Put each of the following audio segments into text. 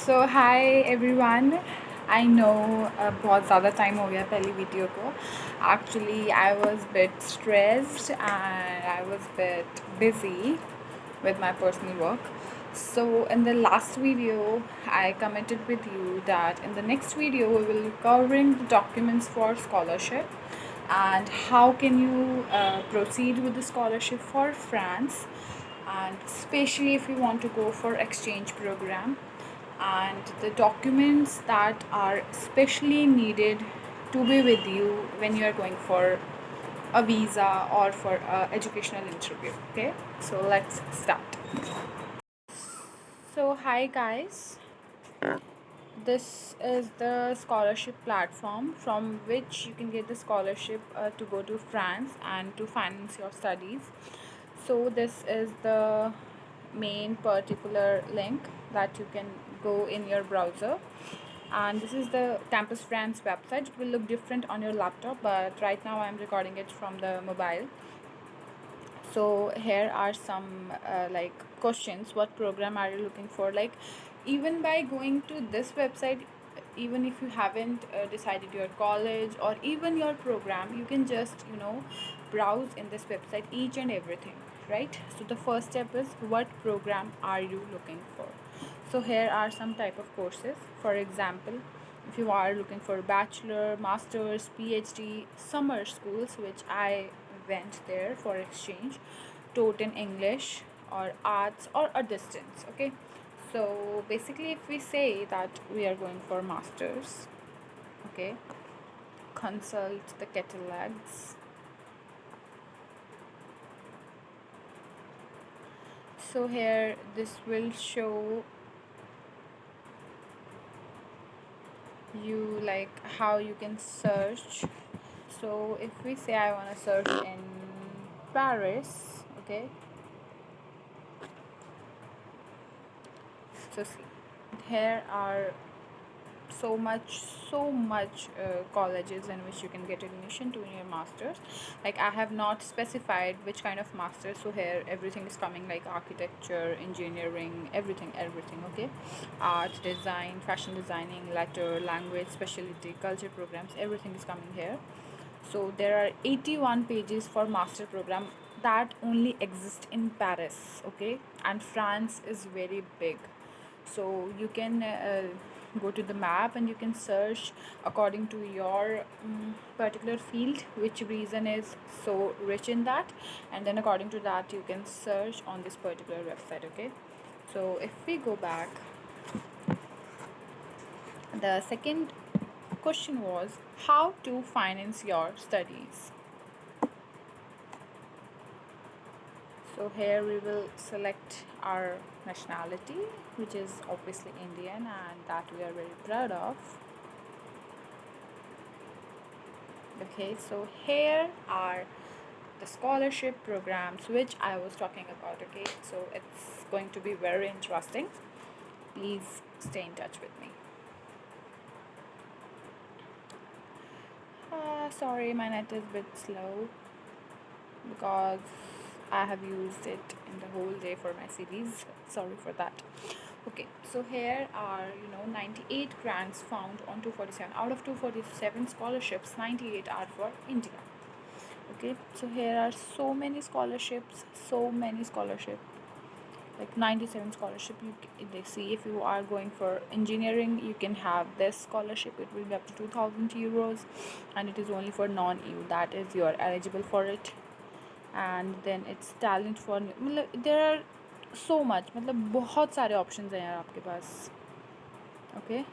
So hi everyone. I know बहुत ज़्यादा time हो गया पहली वीडियो को। Actually I was bit stressed and I was bit busy with my personal work. So, in the last video, I committed with you that in the next video, we will be covering the documents for scholarship and how can you proceed with the scholarship for France, and especially if you want to go for exchange program, and the documents that are specially needed to be with you when you are going for a visa or for a educational interview. Okay, so let's start. So hi guys, this is the scholarship platform from which you can get the scholarship to go to France and to finance your studies. So this is the main particular link that you can go in your browser, and this is the Campus France website. It will look different on your laptop, but right now I'm recording it from the mobile. So here are some like questions. What program are you looking for? Like, even by going to this website, even if you haven't decided your college or even your program, you can just browse in this website each and everything, right? So the first step is, what program are you looking for? So here are some type of courses. For example, if you are looking for bachelor, masters, PhD, summer schools, which I went there for exchange, taught in English or arts or a distance. Okay, so basically if we say that we are going for masters, okay, consult the catalogs. So here this will show you like how you can search. So if we say I want to search in Paris, okay, so see, here are so much colleges in which you can get admission to in your masters. Like, I have not specified which kind of masters, so here everything is coming, like architecture, engineering, everything. Okay, art, design, fashion designing, letter, language, specialty, culture programs, everything is coming here. So there are 81 pages for master program that only exist in Paris. Okay, and France is very big, so you can go to the map and you can search according to your particular field, which reason is so rich in that, and then according to that you can search on this particular website. Okay, so if we go back, the second question was how to finance your studies. So here we will select our nationality, which is obviously Indian, and that we are very proud of. Okay, so here are the scholarship programs which I was talking about. Okay, so it's going to be very interesting. Please stay in touch with me. Sorry, my net is a bit slow because I have used it in the whole day for my series. Sorry for that. Okay, so here are 98 grants found on 247. Out of 247 scholarships, 98 are for India. Okay, so here are so many scholarships, like 97 scholarship. They see, if you are going for engineering, you can have this scholarship. It will be up to 2000 euros, and it is only for non-EU, that is you are eligible for it. And then it's talent for, मतलब there are so much, मतलब बहुत सारे options हैं यार आपके पास. Okay,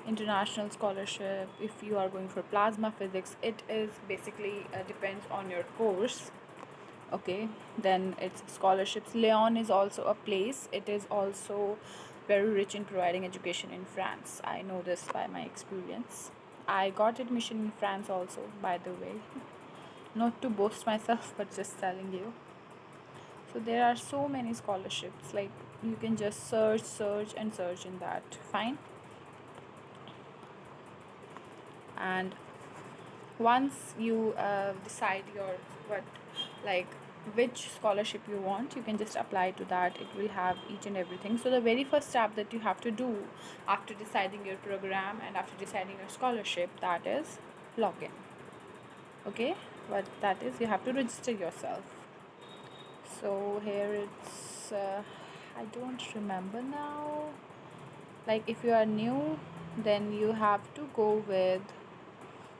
international scholarship, if you are going for plasma physics, it is basically depends on your course. Okay, then it's scholarships. Lyon is also a place. It is also very rich in providing education in France. I know this by my experience. I got admission in France also, by the way. Not to boast myself, but just telling you. So there are so many scholarships, like you can just search in that. Fine. And once you decide your what, like which scholarship you want, you can just apply to that. It will have each and everything. So the very first step that you have to do after deciding your program and after deciding your scholarship, that is login. Okay, what that is, you have to register yourself. So here it's I don't remember now. Like if you are new, then you have to go with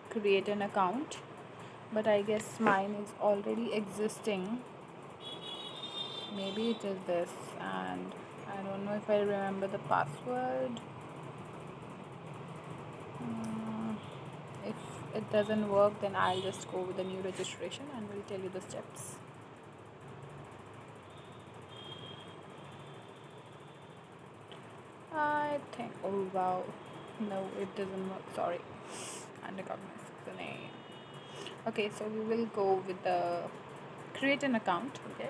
create an account, but I guess mine is already existing. Maybe it is this, and I don't know if I remember the password. If it doesn't work, then I'll just go with the new registration and we'll tell you the steps. I think, oh wow, no, it doesn't work, sorry. Unrecognized the name. Okay, so we will go with the create an account. Okay,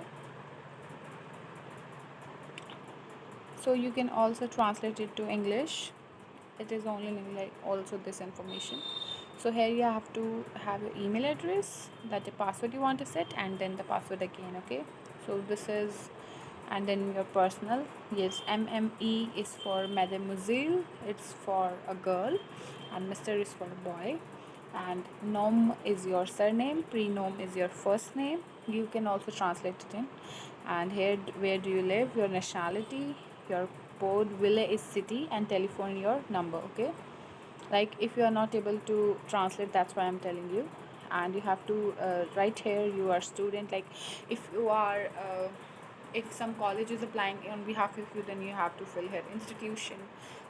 so you can also translate it to English. It is only in English also this information. So here you have to have your email address, that the password you want to set, and then the password again. Okay, so this is, and then your personal. Yes, MME is for mademoiselle, it's for a girl, and Mr. is for a boy, and nom is your surname, prenom is your first name. You can also translate it in. And here, where do you live, your nationality, your code, villa is city, and telephone your number. Okay, like if you are not able to translate, that's why I'm telling you. And you have to write here you are student. Like if you are if some college is applying on behalf of you, then you have to fill here institution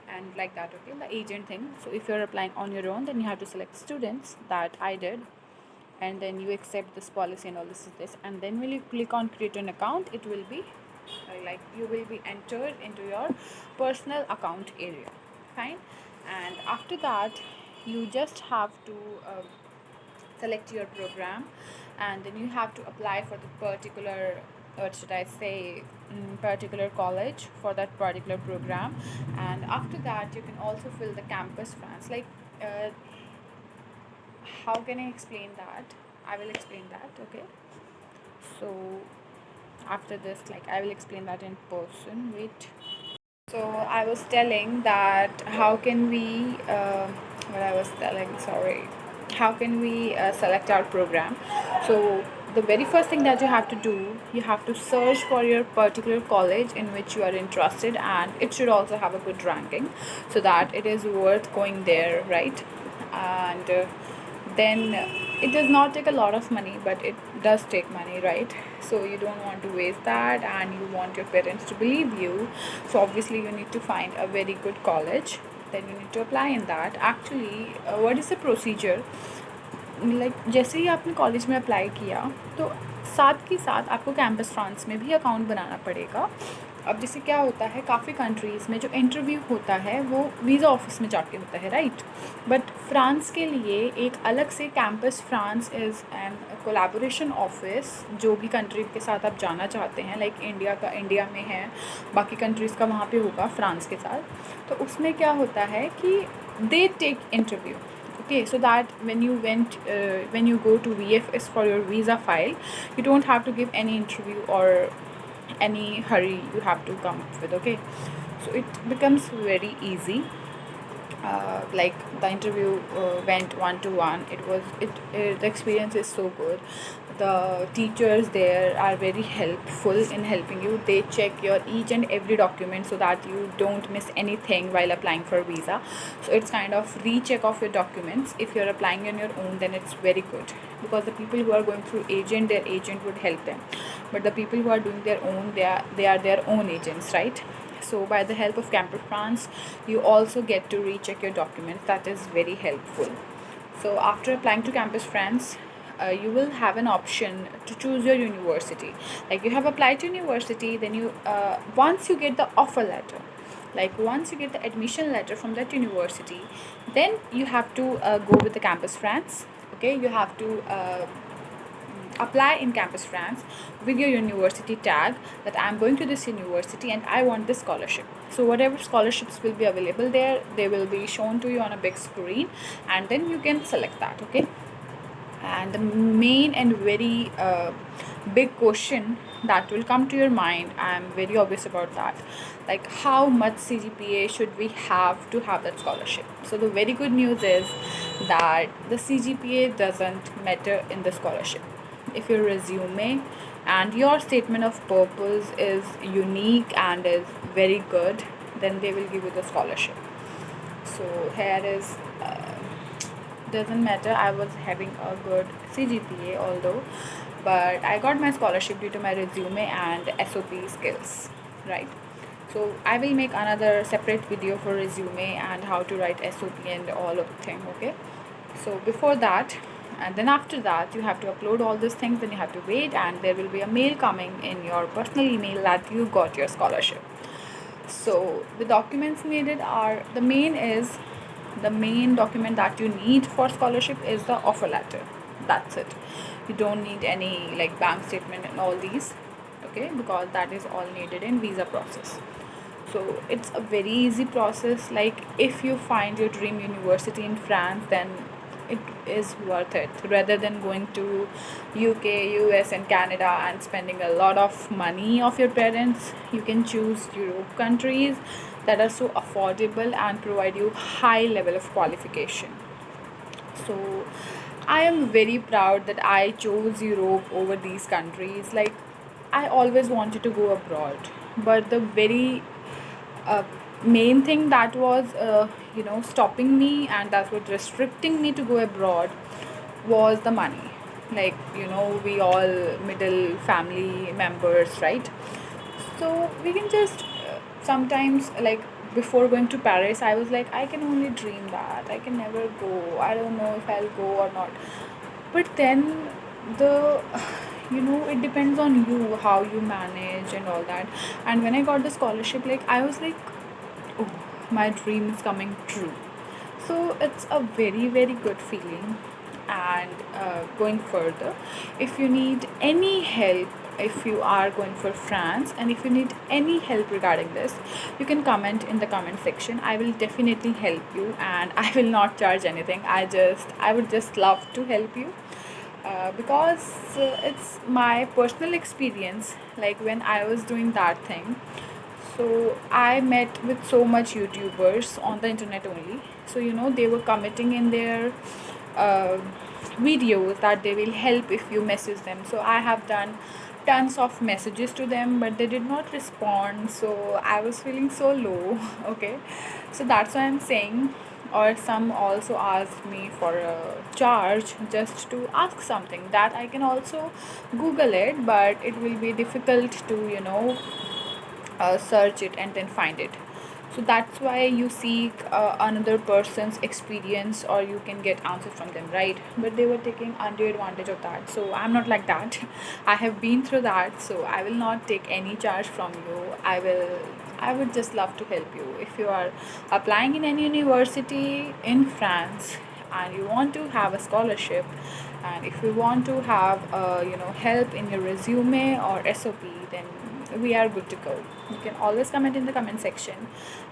and like that. Okay, the agent thing. So if you're applying on your own, then you have to select students, that I did, and then you accept this policy and all this, and then when you click on create an account, it will be like you will be entered into your personal account area. Fine. And after that, you just have to select your program, and then you have to apply for the particular, what should I say, particular college for that particular program. And after that, you can also fill the campus France. Like how can I explain that? I will explain that. Okay, so after this, like I will explain that in person. Wait. So I was telling that how can we what I was telling, sorry, how can we select our program. So the very first thing that you have to do, you have to search for your particular college in which you are interested, and it should also have a good ranking so that it is worth going there, right? And then it does not take a lot of money, but it does take money, right? So you don't want to waste that, and you want your parents to believe you. So obviously you need to find a very good college, then you need to apply in that. Actually what is the procedure, like जैसे ही आपने college में apply किया, तो साथ ही साथ आपको campus France में भी अकाउंट बनाना पड़ेगा. अब जैसे क्या होता है, काफ़ी कंट्रीज़ में जो इंटरव्यू होता है वो वीज़ा ऑफिस में जाके होता है, राइट. बट फ्रांस के लिए एक अलग से campus France is an collaboration office. जो भी कंट्री के साथ आप जाना चाहते हैं, लाइक इंडिया का इंडिया में है, बाकी कंट्रीज़ का वहाँ पे होगा फ्रांस के साथ. तो उसमें क्या होता है कि they take interview. Okay, so that when you go to VFS for your visa file, you don't have to give any interview or any hurry you have to come up with. Okay, so it becomes very easy. Like the interview went 1-to-1. The experience is so good. The teachers there are very helpful in helping you. They check your each and every document so that you don't miss anything while applying for visa. So it's kind of recheck of your documents. If you're applying on your own, then it's very good, because the people who are going through agent, their agent would help them, but the people who are doing their own, they are their own agents, right? So by the help of Campus France, you also get to recheck your documents. That is very helpful. So after applying to Campus France, you will have an option to choose your university. Like you have applied to university, then you once you get the offer letter, like once you get the admission letter from that university, then you have to go with the Campus France. Okay, you have to apply in Campus France with your university tag, that I'm going to this university and I want this scholarship. So whatever scholarships will be available there, they will be shown to you on a big screen, and then you can select that. Okay, and the main and very big question that will come to your mind. I'm very obvious about that. Like, how much CGPA should we have to have that scholarship? So the very good news is that the CGPA doesn't matter in the scholarship. If your resume and your statement of purpose is unique and is very good, then they will give you the scholarship. So here is doesn't matter. I was having a good CGPA, although, but I got my scholarship due to my resume and SOP skills, right? So I will make another separate video for resume and how to write SOP and all of the thing. Okay, so before that, and then after that, you have to upload all these things, then you have to wait, and there will be a mail coming in your personal email that you got your scholarship. So the documents needed are, the main document that you need for scholarship is the offer letter. That's it. You don't need any like bank statement and all these, okay, because that is all needed in visa process. So it's a very easy process. Like, if you find your dream university in France, then it is worth it, rather than going to UK, US and Canada and spending a lot of money of your parents. You can choose Europe countries that are so affordable and provide you high level of qualification. So I am very proud that I chose Europe over these countries. Like, I always wanted to go abroad, but the very uh, main thing that was stopping me, and that was restricting me to go abroad, was the money. Like, we all middle family members, right? So we can just sometimes, like, before going to Paris, I was like, I can only dream that, I can never go, I don't know if I'll go or not. But then the it depends on you how you manage and all that. And when I got the scholarship, like, I was like, oh, my dream is coming true. So it's a very very good feeling. And going further, if you need any help, if you are going for France and if you need any help regarding this, you can comment in the comment section. I will definitely help you, and I will not charge anything. I would just love to help you, because it's my personal experience. Like, when I was doing that thing, so I met with so much YouTubers on the internet only. So they were committing in their uh, videos that they will help if you message them. So I have done tons of messages to them, but they did not respond. So I was feeling so low. Okay, so that's why I'm saying. Or some also asked me for a charge just to ask something that I can also Google it, but it will be difficult to search it and then find it. So that's why you seek another person's experience, or you can get answers from them, right? But they were taking undue advantage of that. So I'm not like that. I have been through that, so I will not take any charge from you. I would just love to help you. If you are applying in any university in France and you want to have a scholarship, and if you want to have help in your resume or SOP, then we are good to go. You can always comment in the comment section.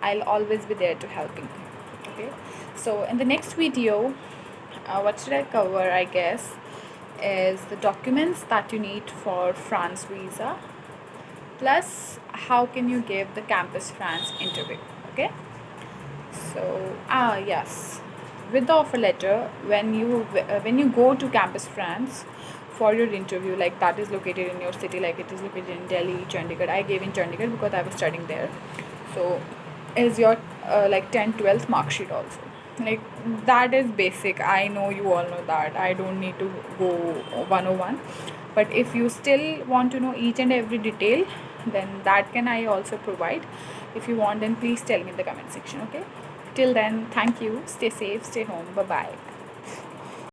I'll always be there to helping you. Okay, so in the next video, what should I cover? I guess is the documents that you need for France visa, plus how can you give the Campus France interview. Okay, so yes, with the offer letter, when you go to Campus France for your interview, like, that is located in your city, like it is located in Delhi, Chandigarh. I gave in Chandigarh because I was studying there. So is your like 10th 12th mark sheet also, like, that is basic. I know you all know that, I don't need to go 101. But if you still want to know each and every detail, then that can I also provide. If you want, then please tell me in the comment section. Okay, till then, thank you, stay safe, stay home, bye bye.